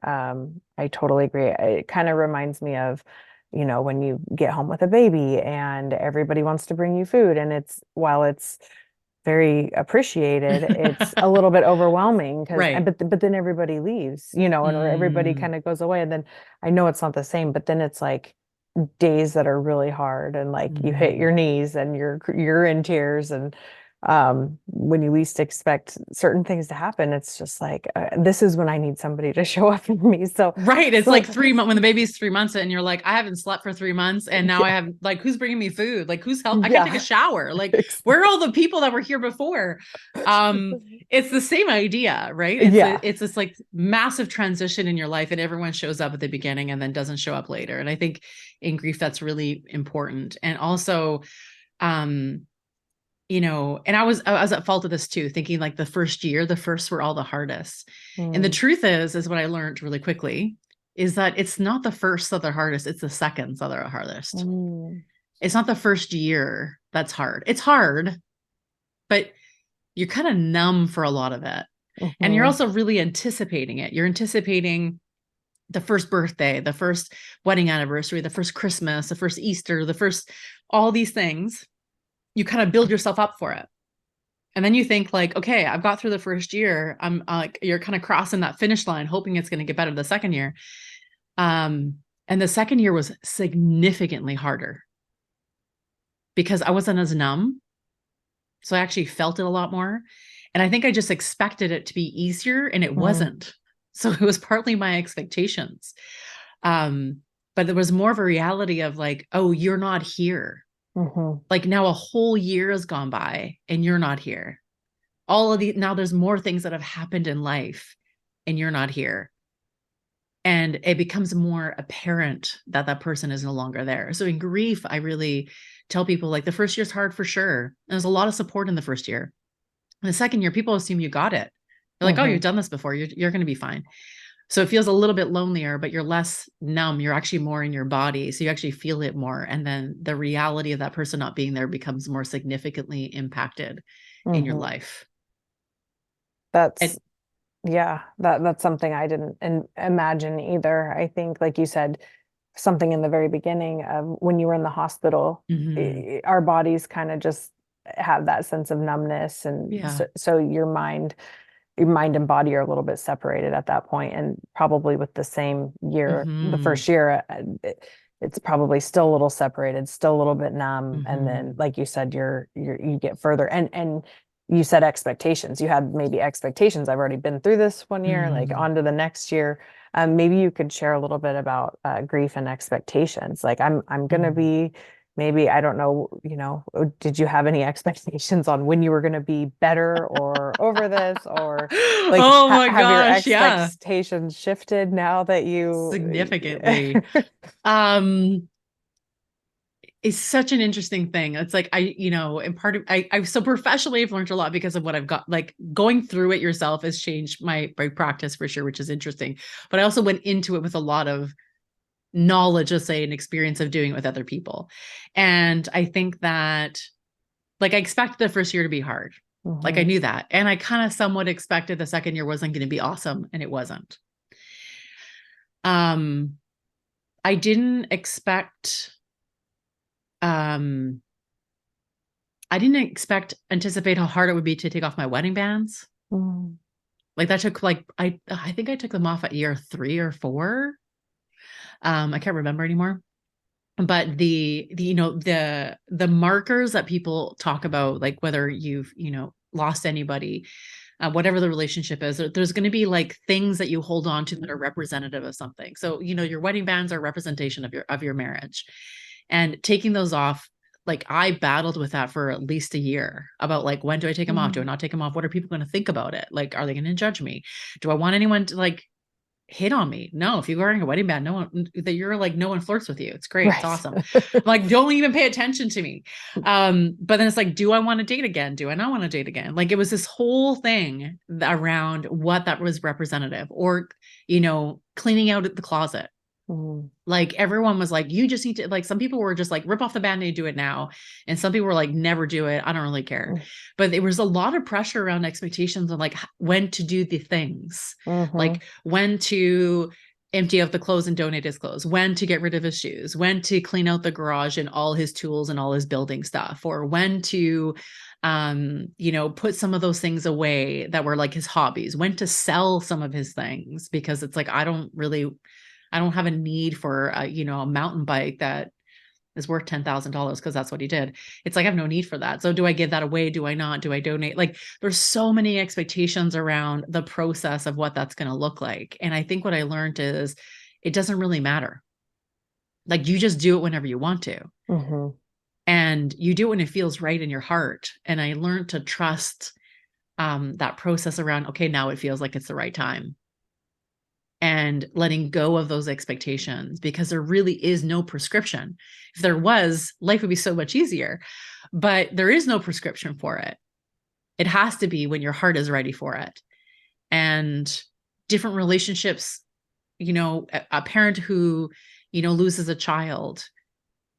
Speaker 3: totally agree. It kind of reminds me of, when you get home with a baby and everybody wants to bring you food, and while it's very appreciated, it's a little bit overwhelming because
Speaker 2: Right.
Speaker 3: but then everybody leaves, or everybody
Speaker 2: Mm.
Speaker 3: kind of goes away, and then I know it's not the same, but then it's like days that are really hard, and like you hit
Speaker 2: Mm.
Speaker 3: your knees and you're in tears, and when you least expect certain things to happen, it's just like this is when I need somebody to show up for me. So
Speaker 2: Right. It's
Speaker 3: so
Speaker 2: like 3 months when the baby's 3 months and you're like, I haven't slept for 3 months. And now I
Speaker 3: yeah,
Speaker 2: have, like, who's bringing me food? Like, who's help? I can't take a
Speaker 3: yeah.
Speaker 2: shower. Like, where are all the people that were here before? It's the same idea, right?
Speaker 3: Yeah.
Speaker 2: It's this like massive transition in your life, and everyone shows up at the beginning and then doesn't show up later. And I think in grief, that's really important. And also, um, and I was at fault of this too, thinking like the firsts were all the hardest. And the
Speaker 3: Mm,
Speaker 2: truth is what I learned really quickly is that it's not the firsts that are hardest, it's the seconds that are hardest.
Speaker 3: mm,
Speaker 2: It's not the first year that's hard. It's hard, but you're kind of numb for a lot of it. And you're
Speaker 3: mhm,
Speaker 2: also really anticipating it. You're anticipating the first birthday, the first wedding anniversary, the first Christmas, the first Easter, the first, all these things. You kind of build yourself up for it. And then you think like, okay, I've got through the first year. I'm like, you're kind of crossing that finish line, hoping it's going to get better the second year. Um, and the second year was significantly harder because I wasn't as numb. So I actually felt it a lot more. And I think I just expected it to be easier, and it
Speaker 3: mm,
Speaker 2: wasn't. So it was partly my expectations. But there was more of a reality of like, oh, you're not here.
Speaker 3: mhm,
Speaker 2: Like now a whole year has gone by and you're not here. All of the now there's more things that have happened in life and you're not here, and it becomes more apparent that that person is no longer there. So in grief, I really tell people like the first year's hard for sure, and there's a lot of support in the first year. In the second year, people assume you got it. They're like, oh,
Speaker 3: mhm,
Speaker 2: you've done this before, you're going to be fine. So it feels a little bit lonelier, but you're less numb, you're actually more in your body, so you actually feel it more, and then the reality of that person not being there becomes more significantly impacted in your
Speaker 3: mhm.
Speaker 2: life.
Speaker 3: That's
Speaker 2: And
Speaker 3: Yeah, that's something I didn't imagine either. I think, like you said, something in the very beginning of when you were in the hospital,
Speaker 2: mhm,
Speaker 3: our bodies kind of just have that sense of numbness, and
Speaker 2: yeah.
Speaker 3: so your mind and body are a little bit separated at that point, and probably with the same year, the
Speaker 2: Mhm.
Speaker 3: first year, it's probably still a little separated, still a little bit numb, and then,
Speaker 2: Mhm.
Speaker 3: like you said, you get further, and you said expectations. You had maybe expectations. I've already been through this one year, like
Speaker 2: Mhm.
Speaker 3: on to the next year. Maybe you could share a little bit about grief and expectations. Like I'm gonna
Speaker 2: Mhm.
Speaker 3: be maybe, I don't know, did you have any expectations on when you were going to be better or over this, or like
Speaker 2: Oh my
Speaker 3: have your
Speaker 2: gosh, yeah.
Speaker 3: expectations shifted now that you
Speaker 2: Significantly. Um, it's such an interesting thing. It's like and part of I so professionally I've learned a lot because of what I've got. Like going through it yourself has changed my practice for sure, which is interesting. But I also went into it with a lot of knowledge, let's say, and experience of doing it with other people. And I think that like I expected the first year to be hard. Like I
Speaker 3: Mhm,
Speaker 2: knew that. And I kind of somewhat expected the second year wasn't going to be awesome, and it wasn't. I didn't expect, anticipate how hard it would be to take off my wedding bands.
Speaker 3: Mm.
Speaker 2: Like that took like, I think I took them off at year 3 or 4. I can't remember anymore. But the the markers that people talk about, like whether you've, lost anybody, whatever the relationship is, there's going to be like things that you hold on to that are representative of something. So, your wedding bands are a representation of your marriage, and taking those off, like I battled with that for at least a year about like, when do I take them off? Do I not take them off? What are people going to think about it? Like, are they going to judge me? Do I want anyone to like hit on me? No, if you're wearing a wedding band, no one flirts with you. It's great. It's
Speaker 3: Right.
Speaker 2: awesome. Like, don't even pay attention to me. But then it's like, do I want to date again? Do I not want to date again? Like, it was this whole thing around what that was representative, or, cleaning out the closet.
Speaker 3: Mm.
Speaker 2: Like everyone was like, you just need to, like, some people were just like, rip off the band-aid, do it now. And some people were like, never do it. I don't really care.
Speaker 3: Mm.
Speaker 2: But there was a lot of pressure around expectations on like when to do the things,
Speaker 3: Mm-hmm.
Speaker 2: like when to empty out the clothes and donate his clothes, when to get rid of his shoes, when to clean out the garage and all his tools and all his building stuff, or when to, put some of those things away that were like his hobbies, when to sell some of his things, because it's like, I don't have a need for a mountain bike that is worth $10,000 because that's what he did. It's like, I have no need for that. So do I give that away? Do I not? Do I donate? Like, there's so many expectations around the process of what that's going to look like. And I think what I learned is it doesn't really matter. Like, you just do it whenever you want to.
Speaker 3: Mm-hmm.
Speaker 2: And you do it when it feels right in your heart. And I learned to trust that process around, okay, now it feels like it's the right time. And letting go of those expectations, because there really is no prescription. If there was, life would be so much easier, but there is no prescription for it. It has to be when your heart is ready for it. And different relationships, a parent who, loses a child,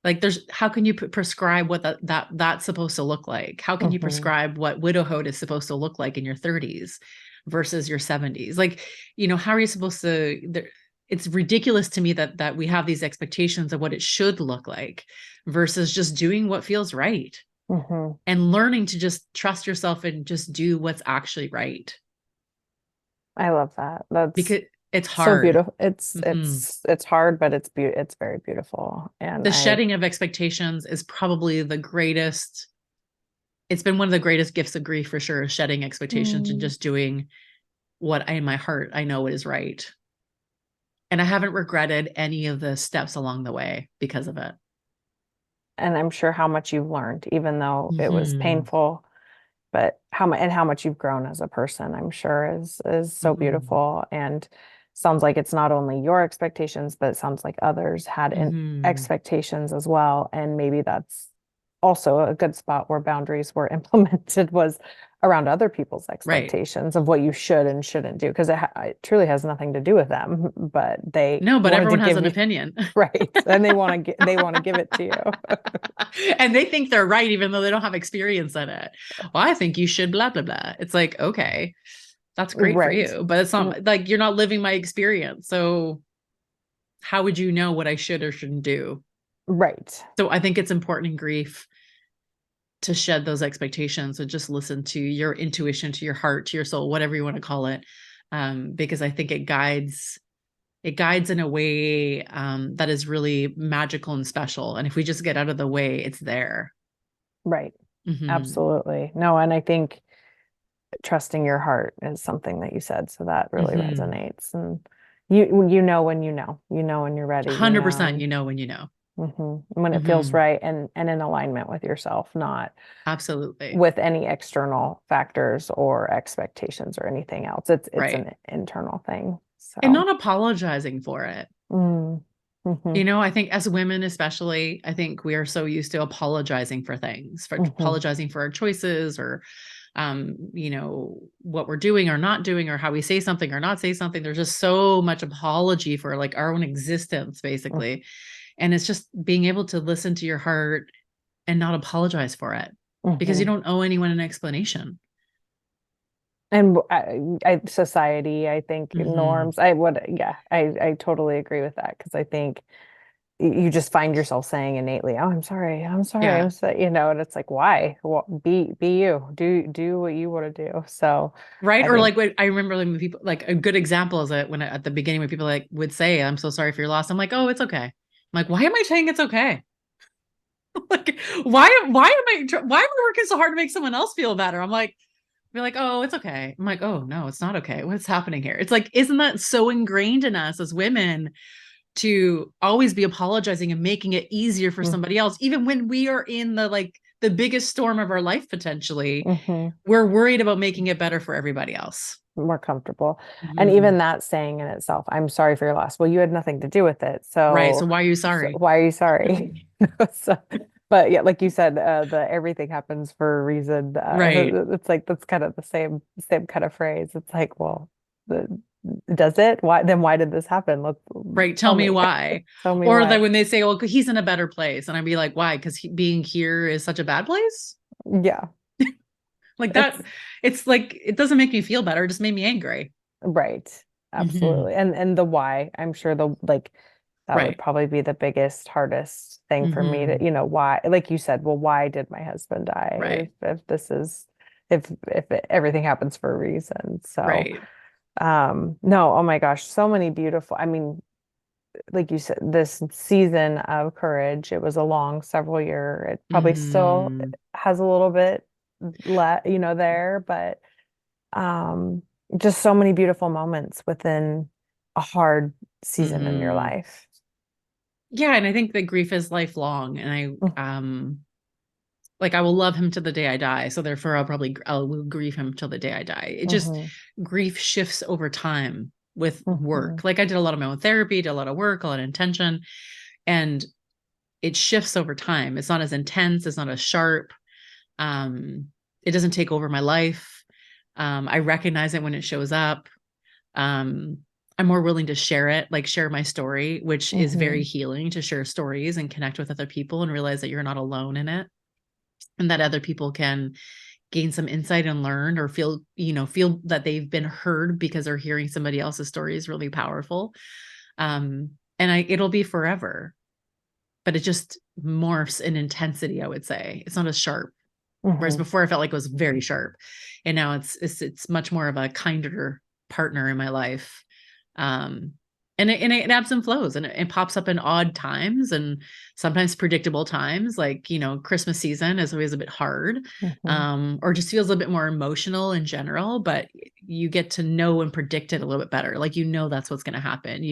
Speaker 2: like how can you prescribe what that's supposed to look like? How can you prescribe what widowhood is supposed to look like in your 30s versus your 70s? Like, how are you supposed to, it's ridiculous to me that we have these expectations of what it should look like versus just doing what feels right, and learning to just trust yourself and just do what's actually right.
Speaker 3: I love that. That's
Speaker 2: because it's
Speaker 3: so
Speaker 2: hard.
Speaker 3: beautiful. It's hard, but it's very beautiful. And
Speaker 2: The shedding of expectations is probably the greatest. It's been one of the greatest gifts of grief, for sure, shedding expectations and just doing what in my heart I know is right. And I haven't regretted any of the steps along the way because of it.
Speaker 3: And I'm sure how much you've learned, even though it was painful, but how much you've grown as a person, I'm sure is so beautiful. And sounds like it's not only your expectations, but it sounds like others had expectations as well. And maybe that's also a good spot where boundaries were implemented, was around other people's expectations of what you should and shouldn't do, because it truly has nothing to do with them, but
Speaker 2: but everyone has an opinion.
Speaker 3: Right. And they want to give it to you.
Speaker 2: And they think they're right, even though they don't have experience in it. Well, I think you should blah, blah, blah. It's like, okay, that's great for you, but it's not like, you're not living my experience. So how would you know what I should or shouldn't do?
Speaker 3: Right.
Speaker 2: So I think it's important in grief to shed those expectations and just listen to your intuition, to your heart, to your soul, whatever you want to call it. Because I think it guides in a way that is really magical and special. And if we just get out of the way, it's there.
Speaker 3: Right. Absolutely. No, and I think trusting your heart is something that you said, so that really resonates. And you know when when you're ready.
Speaker 2: 100%, when you know.
Speaker 3: When it feels right and in alignment with yourself, not
Speaker 2: absolutely
Speaker 3: with any external factors or expectations or anything else. It's an internal thing. So.
Speaker 2: And not apologizing for it. I think as women, especially, I think we are so used to apologizing for things, for apologizing for our choices, or what we're doing or not doing, or how we say something or not say something. There's just so much apology for like our own existence, basically. And it's just being able to listen to your heart and not apologize for it, because you don't owe anyone an explanation.
Speaker 3: And society, I think
Speaker 2: Mhm.
Speaker 3: norms, yeah, I totally agree with that. Because I think you just find yourself saying innately, "Oh, I'm sorry, I'm sorry,
Speaker 2: Yeah.
Speaker 3: I'm sorry," and it's like, why? Well, be you, do what you want to do. So
Speaker 2: Right.
Speaker 3: I
Speaker 2: Or
Speaker 3: think,
Speaker 2: like when I remember when people, like a good example is that when at the beginning when people like would say, I'm so sorry for your loss. I'm like, oh, it's okay. I'm like, why am I saying it's okay? Like, why am I working so hard to make someone else feel better? I'm like, be like, oh, it's okay. I'm like, oh no, it's not okay. What's happening here? It's like, isn't that so ingrained in us as women to always be apologizing and making it easier for somebody else, even when we are in the like the biggest storm of our life potentially,
Speaker 3: mm-hmm,
Speaker 2: we're worried about making it better for everybody else.
Speaker 3: more comfortable. And even
Speaker 2: Mhm.
Speaker 3: that saying in itself, I'm sorry for your loss. Well, you had nothing to do with it.
Speaker 2: Right. So
Speaker 3: So,
Speaker 2: why are you sorry?
Speaker 3: why are you sorry? So, but yeah, like you said, the everything happens for a reason.
Speaker 2: Right.
Speaker 3: It's like that's kind of the same kind of phrase. It's like, well, does it? Why did this happen? Let's
Speaker 2: Right. Tell
Speaker 3: tell
Speaker 2: me
Speaker 3: me.
Speaker 2: why.
Speaker 3: Tell me
Speaker 2: Or
Speaker 3: why.
Speaker 2: that when they say, well, he's in a better place. And I'd be like, why? Because being here is such a bad place.
Speaker 3: Yeah,
Speaker 2: Like that.
Speaker 3: it's
Speaker 2: It's like, it doesn't make me feel better. It just made me angry.
Speaker 3: right.
Speaker 2: Mhm.
Speaker 3: Absolutely. And the why, I'm sure the like that would
Speaker 2: Right.
Speaker 3: probably be the biggest, hardest thing for me to,
Speaker 2: Mhm.
Speaker 3: why, like you said, well, why did my husband die?
Speaker 2: Right.
Speaker 3: If this is everything happens for a reason. So
Speaker 2: Right.
Speaker 3: no, oh my gosh, so many beautiful, I mean, like you said, this season of courage, it was a long several year. It probably still
Speaker 2: Mhm.
Speaker 3: has a little bit there, but um just so many beautiful moments within a hard season in your
Speaker 2: Mhm.
Speaker 3: life.
Speaker 2: Yeah, and I think that grief is lifelong, and like I will love him to the day I die. So therefore, I'll will grieve him till the day I die. It just
Speaker 3: Mm-hmm,
Speaker 2: grief shifts over time with
Speaker 3: mm-hmm,
Speaker 2: work. Like I did a lot of my own therapy, did a lot of work, a lot of intention, and it shifts over time. It's not as intense, it's not as sharp. Um, it doesn't take over my life. I recognize it when it shows up. Um, I'm more willing to share it, like share my story, which is
Speaker 3: mm-hmm,
Speaker 2: very healing to share stories and connect with other people and realize that you're not alone in it and that other people can gain some insight and learn or feel that they've been heard because they're hearing somebody else's story is really powerful. And it'll be forever, but it just morphs in intensity, I would say. It's not as sharp. Whereas
Speaker 3: mm-hmm,
Speaker 2: before I felt like it was very sharp. And now it's much more of a kinder partner in my life. Um and it ebbs and flows and it pops up in odd times and sometimes predictable times. Like, Christmas season is always a bit hard.
Speaker 3: mm-hmm,
Speaker 2: Or just feels a bit more emotional in general, but you get to know and predict it a little bit better. Like, that's what's going to happen.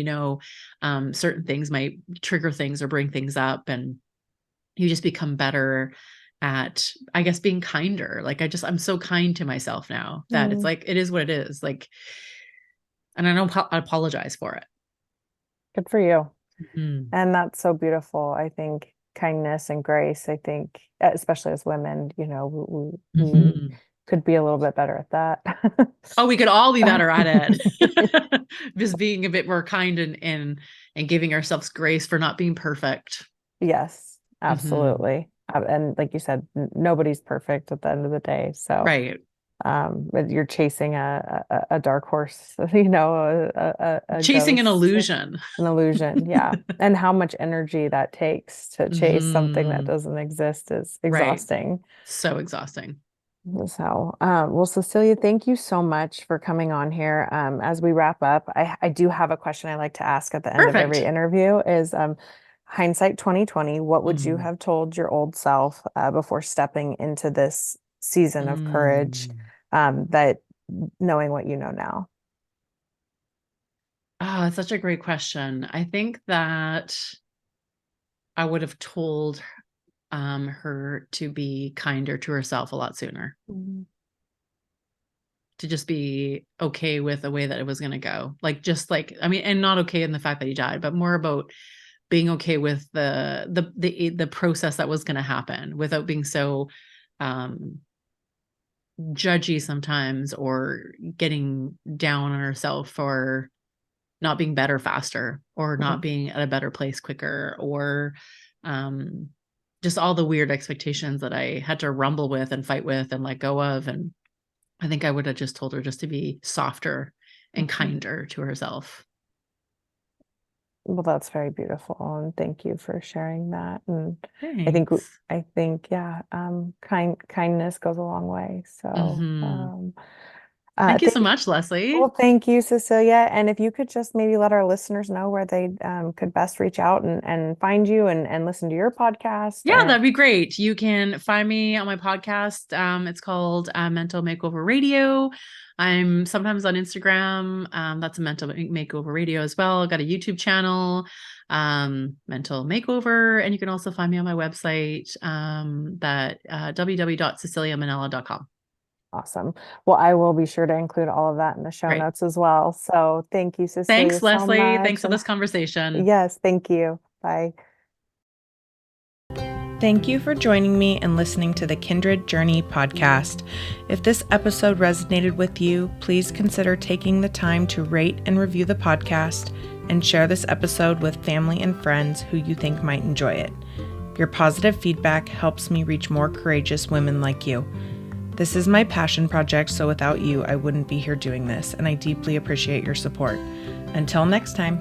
Speaker 2: Certain things might trigger things or bring things up, and you just become better at, I guess, being kinder. Like I'm so kind to myself now that it's
Speaker 3: mm.
Speaker 2: like it is what it is. Like, and I don't apologize for it.
Speaker 3: Good for you.
Speaker 2: Mhm.
Speaker 3: And that's so beautiful. I think kindness and grace, I think, especially as women, we
Speaker 2: Mhm.
Speaker 3: could be a little bit better at
Speaker 2: Oh, we could all be
Speaker 3: that.
Speaker 2: better at it. Just being a bit more kind and giving ourselves grace for not being perfect.
Speaker 3: Yes,
Speaker 2: Mhm.
Speaker 3: absolutely. And like you said, nobody's perfect at the end of the day. So,
Speaker 2: Right.
Speaker 3: but you're chasing a dark horse, a
Speaker 2: Chasing an
Speaker 3: ghost,
Speaker 2: illusion.
Speaker 3: an illusion. Yeah. And how much energy that takes to chase something that
Speaker 2: Mhm.
Speaker 3: doesn't exist is
Speaker 2: Right.
Speaker 3: exhausting.
Speaker 2: So exhausting.
Speaker 3: So, well, Cecilia, thank you so much for coming on here. As we wrap up, I do have a question I like to ask at the end of every
Speaker 2: Perfect.
Speaker 3: interview is, hindsight 2020, what would you
Speaker 2: Mm.
Speaker 3: have told your old self, before stepping into this season of courage,
Speaker 2: Mm.
Speaker 3: that knowing what you know now?
Speaker 2: Oh, it's such a great question. I think that I would have told her to be kinder to herself a lot sooner,
Speaker 3: Mhm.
Speaker 2: to just be okay with the way that it was going to go. Like, just like, I mean, and not okay in the fact that he died, but more about being okay with the process that was going to happen without being so um, judgy sometimes or getting down on herself for not being better faster or not
Speaker 3: Mhm.
Speaker 2: being at a better place quicker or um just all the weird expectations that I had to rumble with and fight with and let go of. And I think I would have just told her just to be softer and
Speaker 3: Mhm.
Speaker 2: kinder to herself.
Speaker 3: Well, that's very beautiful, and thank you for sharing that. And
Speaker 2: Thanks.
Speaker 3: yeah, kindness goes a long way. So,
Speaker 2: Mhm. Thank you so
Speaker 3: thank
Speaker 2: much, Leslie.
Speaker 3: well, thank you, Cecilia. And if you could just maybe let our listeners know where they could best reach out and find you and listen to your podcast.
Speaker 2: Yeah, that'd be great. You can find me on my podcast. It's called Mental Makeover Radio. I'm sometimes on Instagram. That's a Mental Makeover Radio as well. I've got a YouTube channel, Mental Makeover, and you can also find me on my website, that www.ceciliamannella.com.
Speaker 3: Awesome. Well, I will be sure to include all of that in the show
Speaker 2: Great.
Speaker 3: notes as well. So thank you, Cecilia,
Speaker 2: Thanks,
Speaker 3: so
Speaker 2: Leslie. Thanks
Speaker 3: much.
Speaker 2: for
Speaker 3: And
Speaker 2: this conversation.
Speaker 3: yes, thank you. Bye.
Speaker 1: Thank you for joining me and listening to the Kindred Journey podcast. If this episode resonated with you, please consider taking the time to rate and review the podcast and share this episode with family and friends who you think might enjoy it. Your positive feedback helps me reach more courageous women like you. This is my passion project, so without you, I wouldn't be here doing this, and I deeply appreciate your support. Until next time.